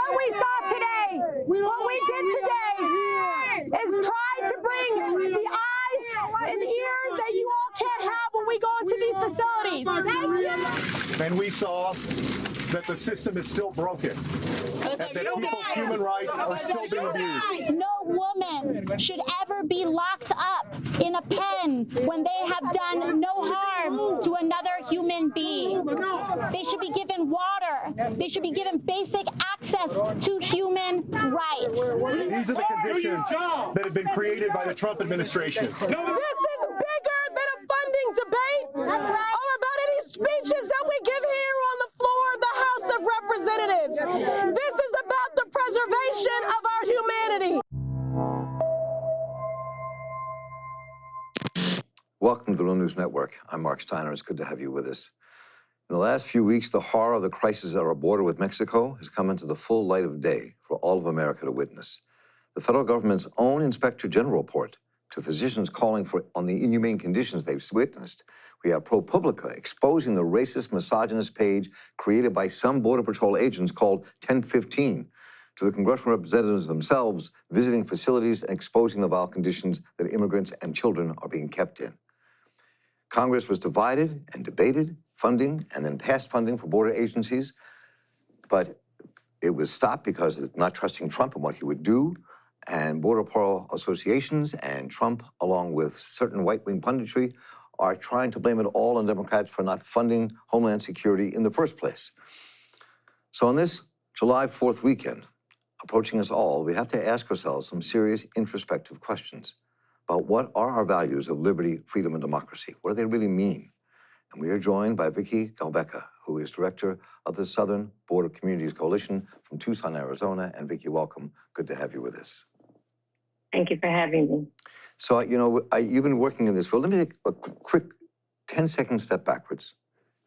what we saw today, what we did today is try to bring the eyes and ears that you all can't have when we go into these facilities. And we saw that the system is still broken, and that people's human rights are still being abused. No woman should ever be locked up in a pen when they have done no harm to another human being. They should be given water. They should be given basic access to human rights. These are the conditions that have been created by the Trump administration. This is bigger than a funding debate or about any speeches that we give here on the floor of the House of Representatives. This is about the preservation of our humanity. Welcome to the Real News Network. I'm Mark Steiner. It's good to have you with us. In the last few weeks, the horror of the crisis at our border with Mexico has come into the full light of day for all of America to witness. The federal government's own Inspector General report to physicians calling for on the inhumane conditions they've witnessed. We have ProPublica exposing the racist, misogynist page created by some Border Patrol agents called 1015, to the congressional representatives themselves visiting facilities and exposing the vile conditions that immigrants and children are being kept in. Congress was divided and debated funding and then passed funding for border agencies, but it was stopped because of not trusting Trump and what he would do, and Border Patrol associations and Trump, along with certain right-wing punditry, are trying to blame it all on Democrats for not funding Homeland Security in the first place. So on this July 4th weekend, approaching us all, we have to ask ourselves some serious introspective questions about what are our values of liberty, freedom, and democracy. What do they really mean? And we are joined by Vicki Gaubeca, who is director of the Southern Border Communities Coalition from Tucson, Arizona. And Vicki, welcome. Good to have you with us. Thank you for having me. So, you've been working in this field. Let me take a quick 10-second step backwards.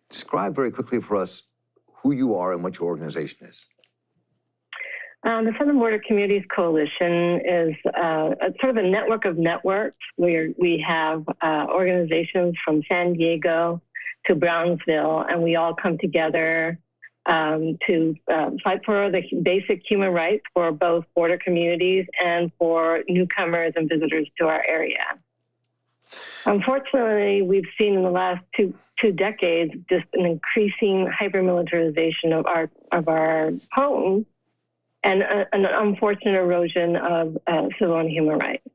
Describe very quickly for us who you are and what your organization is. The Southern Border Communities Coalition is sort of a network of networks where we have organizations from San Diego to Brownsville, and we all come together to fight for the basic human rights for both border communities and for newcomers and visitors to our area. Unfortunately, we've seen in the last two decades just an increasing hyper-militarization of our homes and an unfortunate erosion of civil and human rights.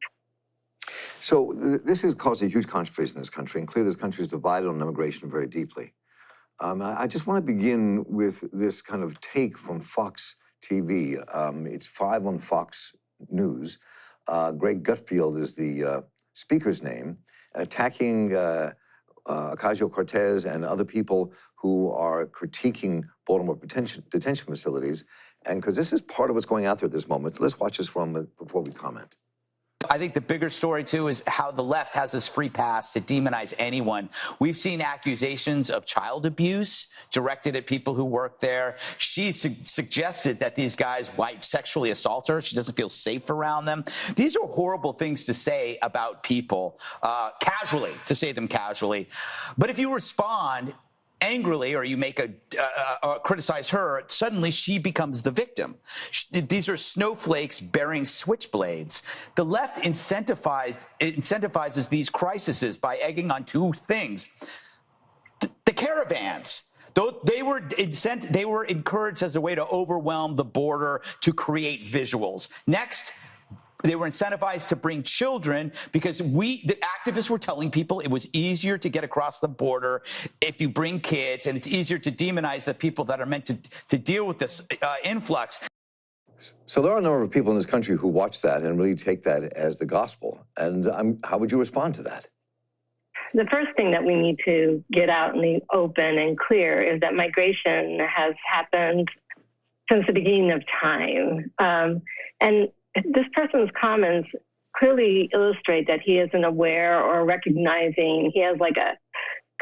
So this has caused a huge controversy in this country, and clearly this country is divided on immigration very deeply. I just want to begin with this kind of take from Fox TV. It's 5 on Fox News. Greg Gutfeld is the speaker's name, attacking Ocasio-Cortez and other people who are critiquing Baltimore detention facilities. And because this is part of what's going out there at this moment. Let's watch this before we comment. I think the bigger story, too, is how the left has this free pass to demonize anyone. We've seen accusations of child abuse directed at people who work there. She suggested that these guys might sexually assault her. She doesn't feel safe around them. These are horrible things to say about people, casually, to say them casually. But if you respond angrily, or you make criticize her, suddenly she becomes the victim. These are snowflakes bearing switchblades. The left incentivizes these crises by egging on two things. The caravans. They were encouraged as a way to overwhelm the border to create visuals. Next, they were incentivized to bring children because the activists were telling people it was easier to get across the border if you bring kids, and it's easier to demonize the people that are meant to deal with this influx. So there are a number of people in this country who watch that and really take that as the gospel. And how would you respond to that? The first thing that we need to get out in the open and clear is that migration has happened since the beginning of time. And this person's comments clearly illustrate that he isn't aware or recognizing. He has like a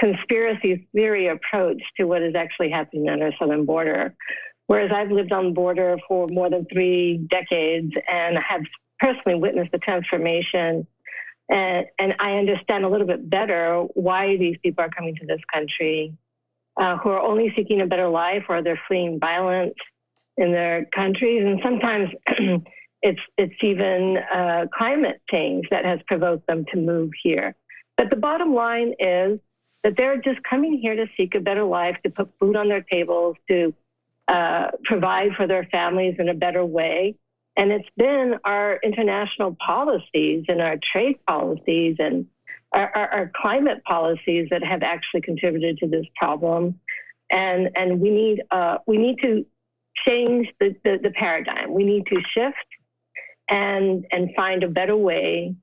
conspiracy theory approach to what is actually happening at our southern border. Whereas I've lived on the border for more than 3 decades and have personally witnessed the transformation. And I understand a little bit better why these people are coming to this country, who are only seeking a better life or they're fleeing violence. in their countries, and sometimes it's even climate change that has provoked them to move here. But the bottom line is that they're just coming here to seek a better life, to put food on their tables, to provide for their families in a better way. And it's been our international policies and our trade policies and our climate policies that have actually contributed to this problem. And we need to change the paradigm. We need to shift and find a better way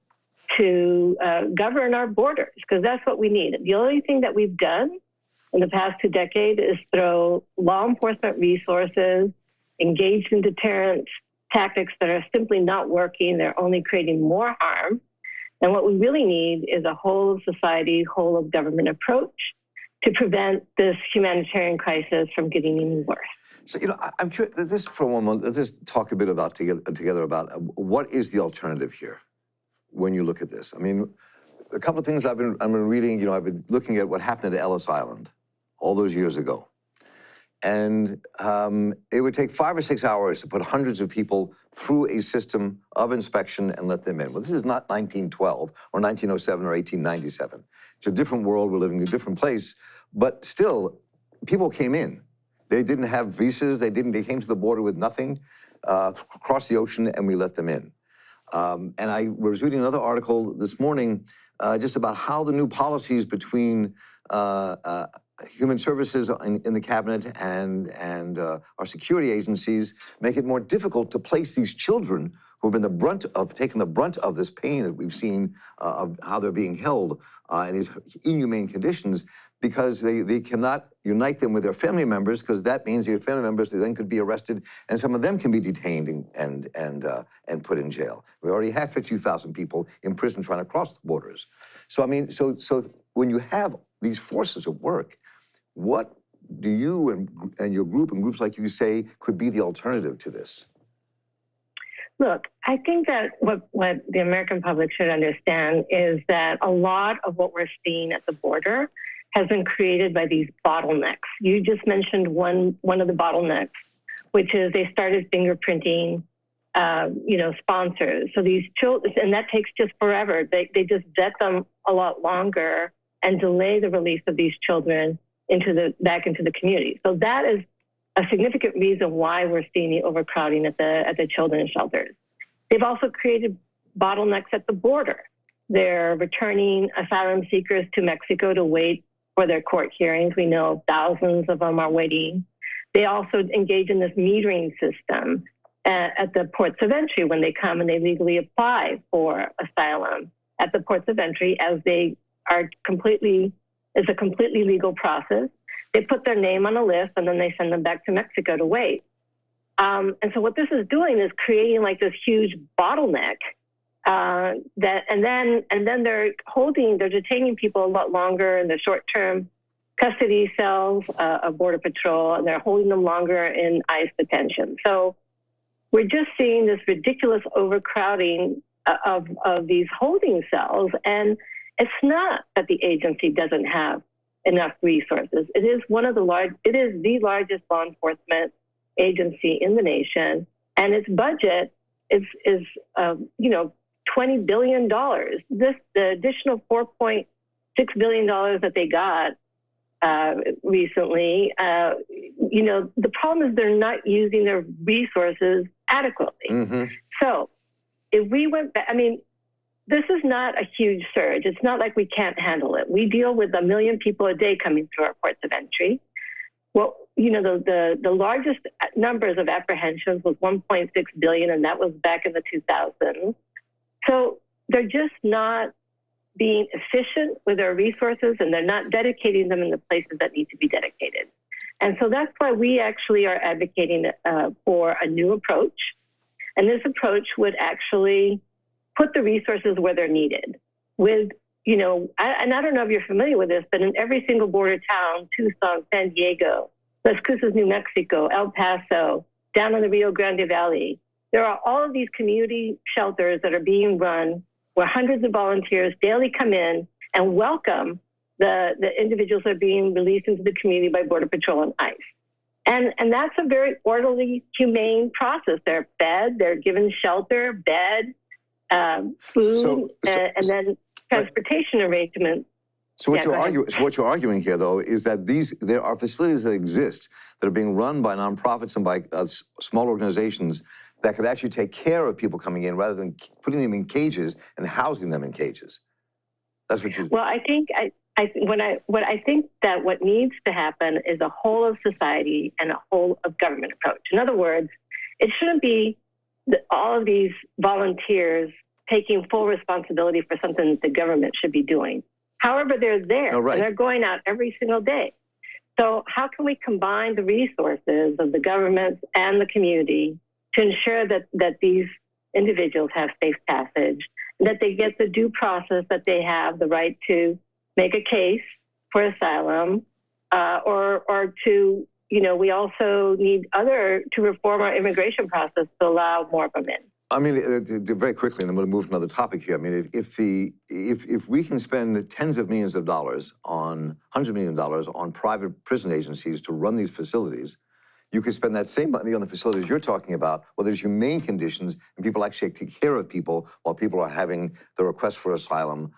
to govern our borders, because that's what we need. The only thing that we've done in the past 2 decades is throw law enforcement resources, engaged in deterrence tactics that are simply not working. They're only creating more harm. And what we really need is a whole of society, whole of government approach to prevent this humanitarian crisis from getting any worse. So, I'm curious, this for one moment, let's talk a bit about together about what is the alternative here when you look at this. I mean, a couple of things I've been reading, I've been looking at what happened at Ellis Island all those years ago. And it would take 5 or 6 hours to put hundreds of people through a system of inspection and let them in. Well, this is not 1912 or 1907 or 1897. It's a different world. We're living in a different place. But still, people came in. They didn't have visas. They came to the border with nothing, across the ocean, and we let them in. And I was reading another article this morning just about how the new policies between human services in the cabinet and our security agencies make it more difficult to place these children who have been taking the brunt of this pain that we've seen of how they're being held in these inhumane conditions, because they cannot unite them with their family members, because that means their family members then could be arrested, and some of them can be detained and put in jail. We already have 50,000 people in prison trying to cross the borders. So I mean, so when you have these forces at work, what do you and your group and groups like you say could be the alternative to this? Look, I think that what the American public should understand is that a lot of what we're seeing at the border has been created by these bottlenecks. You just mentioned one of the bottlenecks, which is they started fingerprinting, sponsors. So these children, and that takes just forever. They just vet them a lot longer and delay the release of these children back into the community. So that is a significant reason why we're seeing the overcrowding at the children's shelters. They've also created bottlenecks at the border. They're returning asylum seekers to Mexico to wait for their court hearings. We know thousands of them are waiting. They also engage in this metering system at the ports of entry when they come and they legally apply for asylum at the ports of entry, as they are it's a completely legal process. They put their name on a list and then they send them back to Mexico to wait. And so what this is doing is creating like this huge bottleneck and then they're detaining people a lot longer in the short-term custody cells of Border Patrol, and they're holding them longer in ICE detention. So we're just seeing this ridiculous overcrowding of these holding cells, and it's not that the agency doesn't have enough resources. It is the largest law enforcement agency in the nation, and its budget is $20 billion. The additional $4.6 billion that they got recently, the problem is they're not using their resources adequately. Mm-hmm. So if we went back, this is not a huge surge. It's not like we can't handle it. We deal with 1 million people a day coming through our ports of entry. Well, the largest numbers of apprehensions was 1.6 billion, and that was back in the 2000s. So they're just not being efficient with their resources, and they're not dedicating them in the places that need to be dedicated. And so that's why we actually are advocating for a new approach. And this approach would actually put the resources where they're needed. And I don't know if you're familiar with this, but in every single border town, Tucson, San Diego, Las Cruces, New Mexico, El Paso, down in the Rio Grande Valley, there are all of these community shelters that are being run where hundreds of volunteers daily come in and welcome the individuals that are being released into the community by Border Patrol and ICE. And that's a very orderly, humane process. They're fed, they're given shelter, bed, food, and then transportation arrangements. So what you're arguing here, though, is that there are facilities that exist that are being run by nonprofits and by small organizations that could actually take care of people coming in rather than putting them in cages and housing them in cages. That's what you. Well, I think I think that what needs to happen is a whole of society and a whole of government approach. In other words, it shouldn't be all of these volunteers taking full responsibility for something that the government should be doing. However, they're there, and they're going out every single day. So how can we combine the resources of the government and the community to ensure that these individuals have safe passage, and that they get the due process, that they have the right to make a case for asylum, or to, we also need to reform our immigration process to allow more of them in. I mean, very quickly, and I'm going to move to another topic here. I mean, if we can spend tens of millions of dollars hundreds of millions of dollars on private prison agencies to run these facilities, you could spend that same money on the facilities you're talking about, where there's humane conditions and people actually take care of people while people are having the request for asylum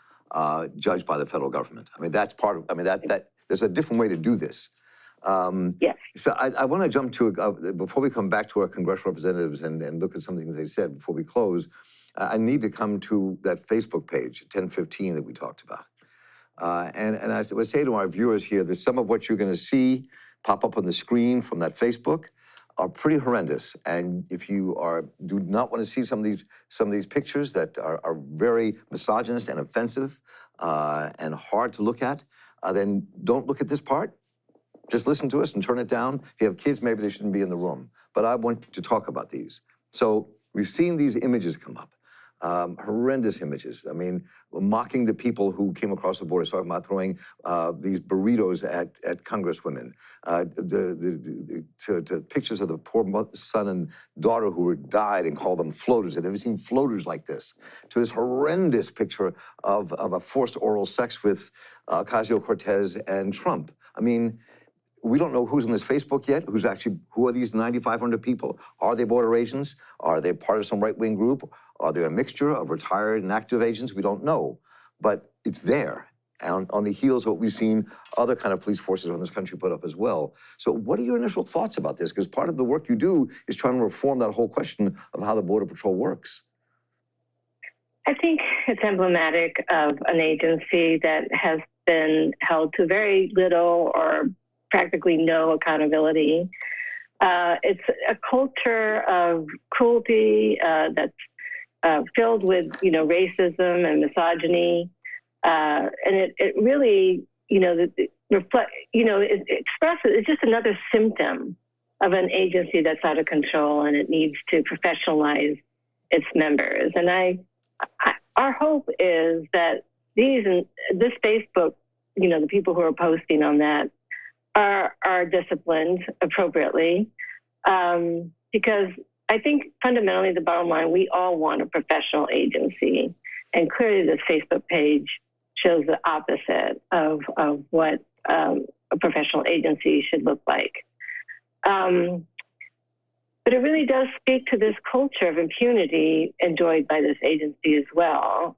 judged by the federal government. I mean, that's part of. I mean, that there's a different way to do this. Yes. So I want to jump to, before we come back to our congressional representatives and look at some things they said before we close, I need to come to that Facebook page, 1015, that we talked about. And I would say to our viewers here that some of what you're going to see pop up on the screen from that Facebook are pretty horrendous. And if you do not want to see some of these pictures that are very misogynist and offensive and hard to look at, then don't look at this part. Just listen to us and turn it down. If you have kids, maybe they shouldn't be in the room. But I want to talk about these. So we've seen these images come up, horrendous images. I mean, mocking the people who came across the border, talking about throwing these burritos at congresswomen, to pictures of the poor son and daughter who died and called them floaters. I've never seen floaters like this. To this horrendous picture of a forced oral sex with Ocasio-Cortez and Trump. I mean, we don't know who's on this Facebook yet, who are these 9,500 people? Are they border agents? Are they part of some right-wing group? Are they a mixture of retired and active agents? We don't know, but it's there. And on the heels of what we've seen other kind of police forces in this country put up as well. So what are your initial thoughts about this? Because part of the work you do is trying to reform that whole question of how the Border Patrol works. I think it's emblematic of an agency that has been held to very little or practically no accountability. It's a culture of cruelty that's filled with, racism and misogyny, and it really, it expresses. It's just another symptom of an agency that's out of control, and it needs to professionalize its members. And our hope is that this Facebook, the people who are posting on that, are disciplined appropriately, because I think fundamentally the bottom line, we all want a professional agency, and clearly this Facebook page shows the opposite of what a professional agency should look like. But it really does speak to this culture of impunity enjoyed by this agency as well.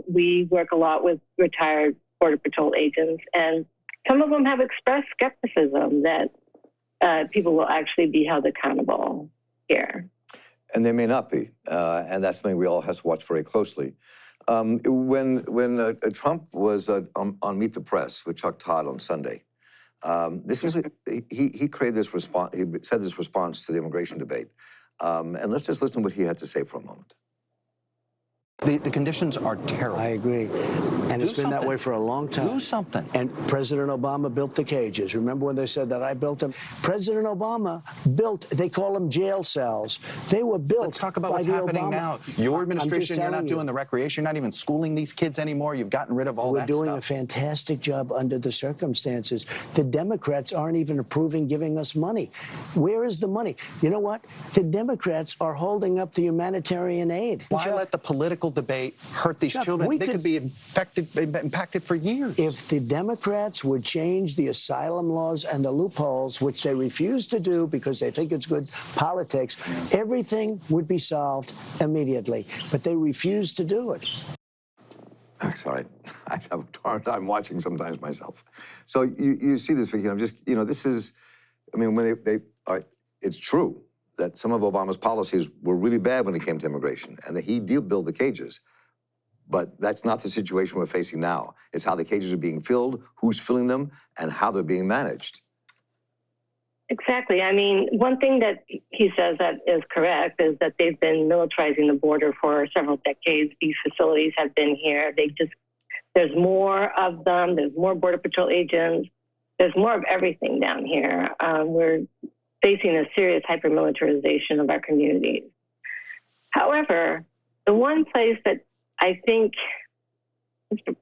We work a lot with retired Border Patrol agents, and some of them have expressed skepticism that people will actually be held accountable here. And they may not be, and that's something we all have to watch very closely. When Trump was on Meet the Press with Chuck Todd on Sunday, this was he created this response. He said this response to the immigration debate, and let's just listen to what he had to say for a moment. The conditions are terrible. I agree. And it's been that way for a long time. Do something. And President Obama built the cages. Remember when they said that I built them? President Obama built, they call them jail cells. They were built. Let's talk about what's happening now. Your administration, you're not doing the recreation, you're not even schooling these kids anymore. You've gotten rid of all that stuff. We're doing a fantastic job under the circumstances. The Democrats aren't even approving giving us money. Where is the money? You know what? The Democrats are holding up the humanitarian aid. Why let the political political debate, hurt these children. They could be impacted for years. If the Democrats would change the asylum laws and the loopholes, which they refuse to do because they think it's good politics, everything would be solved immediately. But they refuse to do it. Sorry, I have a hard time watching sometimes myself. So you see this, Vicki, I'm just, this is, I mean, when it's true that some of Obama's policies were really bad when it came to immigration, and that he did build the cages. But that's not the situation we're facing now. It's how the cages are being filled, who's filling them, and how they're being managed. Exactly. I mean, one thing that he says that is correct is that they've been militarizing the border for several decades. These facilities have been here. There's more of them. There's more Border Patrol agents. There's more of everything down here. We're facing a serious hyper-militarization of our communities. However, the one place that I think,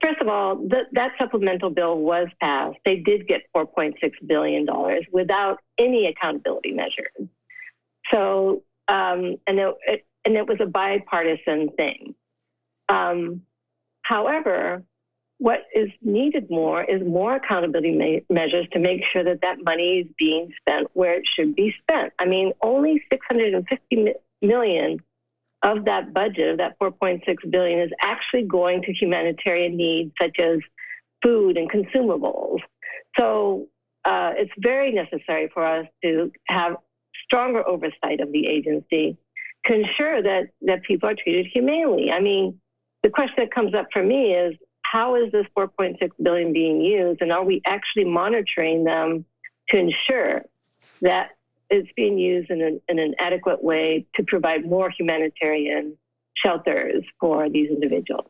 first of all, that supplemental bill was passed. They did get $4.6 billion without any accountability measures. So, and it was a bipartisan thing. However, what is needed more is more accountability measures to make sure that that money is being spent where it should be spent. I mean, only $650 million of that budget, of that $4.6 billion, is actually going to humanitarian needs such as food and consumables. So it's very necessary for us to have stronger oversight of the agency to ensure that people are treated humanely. I mean, the question that comes up for me is, how is this $4.6 billion being used, and are we actually monitoring them to ensure that it's being used in an adequate way to provide more humanitarian shelters for these individuals?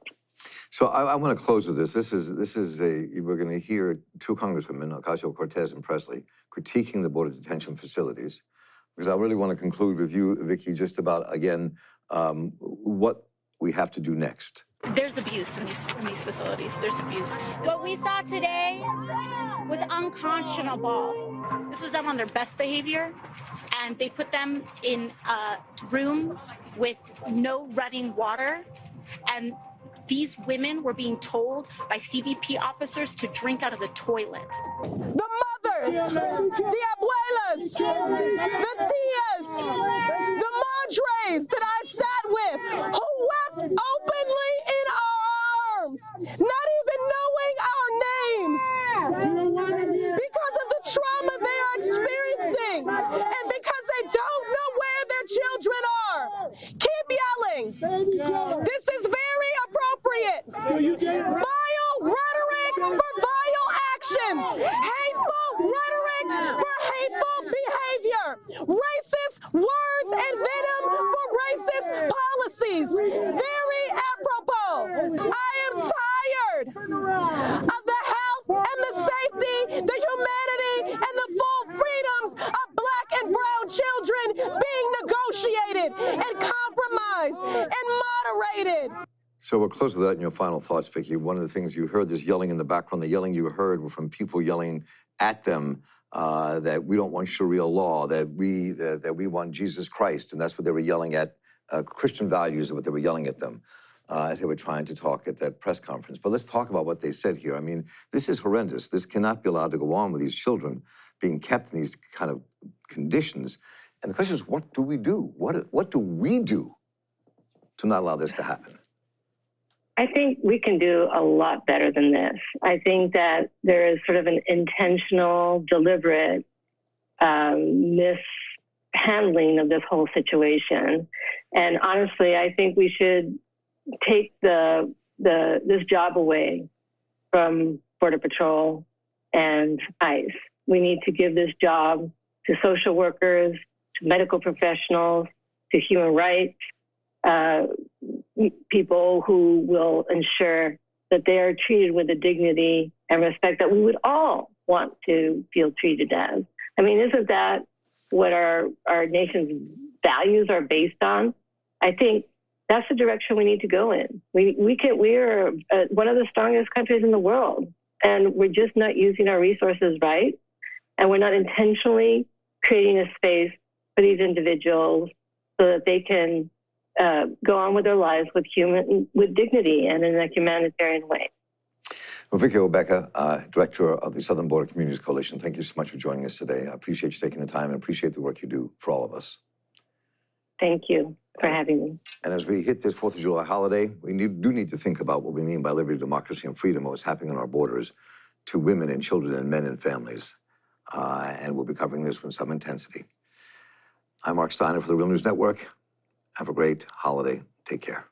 So I want to close with this. We're going to hear two congresswomen, Ocasio-Cortez and Presley, critiquing the border detention facilities, because I really want to conclude with you, Vicki, just about, again, what we have to do next. There's abuse in these facilities. There's abuse. What we saw today was unconscionable. This was them on their best behavior, and they put them in a room with no running water, and these women were being told by CBP officers to drink out of the toilet. The mothers, the abuelas, the tias, the madres that I sat with, who wept openly in our arms, not even knowing our names, because of the trauma they are experiencing, and because they don't know where their children are. Keep yelling. This is very appropriate. Vile rhetoric for vile actions. Hateful rhetoric for hateful behavior. Racist words and venom for racist policies. Very apropos. I am tired of the health and the safety, the humanity, and the full freedoms of Black and brown children being negotiated and compromised and moderated. So we'll close with that in your final thoughts, Vicki. One of the things you heard, this yelling in the background, the yelling you heard were from people yelling at them that we don't want Sharia law, that we want Jesus Christ, and that's what they were yelling at. Christian values are what they were yelling at them as they were trying to talk at that press conference. But let's talk about what they said here. I mean, this is horrendous. This cannot be allowed to go on with these children being kept in these kind of conditions. And the question is, what do we do? What do we do to not allow this to happen? I think we can do a lot better than this. I think that there is sort of an intentional, deliberate mishandling of this whole situation. And honestly, I think we should take this job away from Border Patrol and ICE. We need to give this job to social workers, to medical professionals, to human rights people who will ensure that they are treated with the dignity and respect that we would all want to feel treated as. I mean, isn't that what our nation's values are based on? I think that's the direction we need to go in. We're one of the strongest countries in the world, and we're just not using our resources right, and we're not intentionally creating a space for these individuals so that they can go on with their lives with dignity and in a humanitarian way. Well, Vicki Gaubeca, Director of the Southern Border Communities Coalition, thank you so much for joining us today. I appreciate you taking the time and appreciate the work you do for all of us. Thank you for having me. And as we hit this 4th of July holiday, we do need to think about what we mean by liberty, democracy, and freedom, what's happening on our borders to women and children and men and families. And we'll be covering this with some intensity. I'm Mark Steiner for the Real News Network. Have a great holiday. Take care.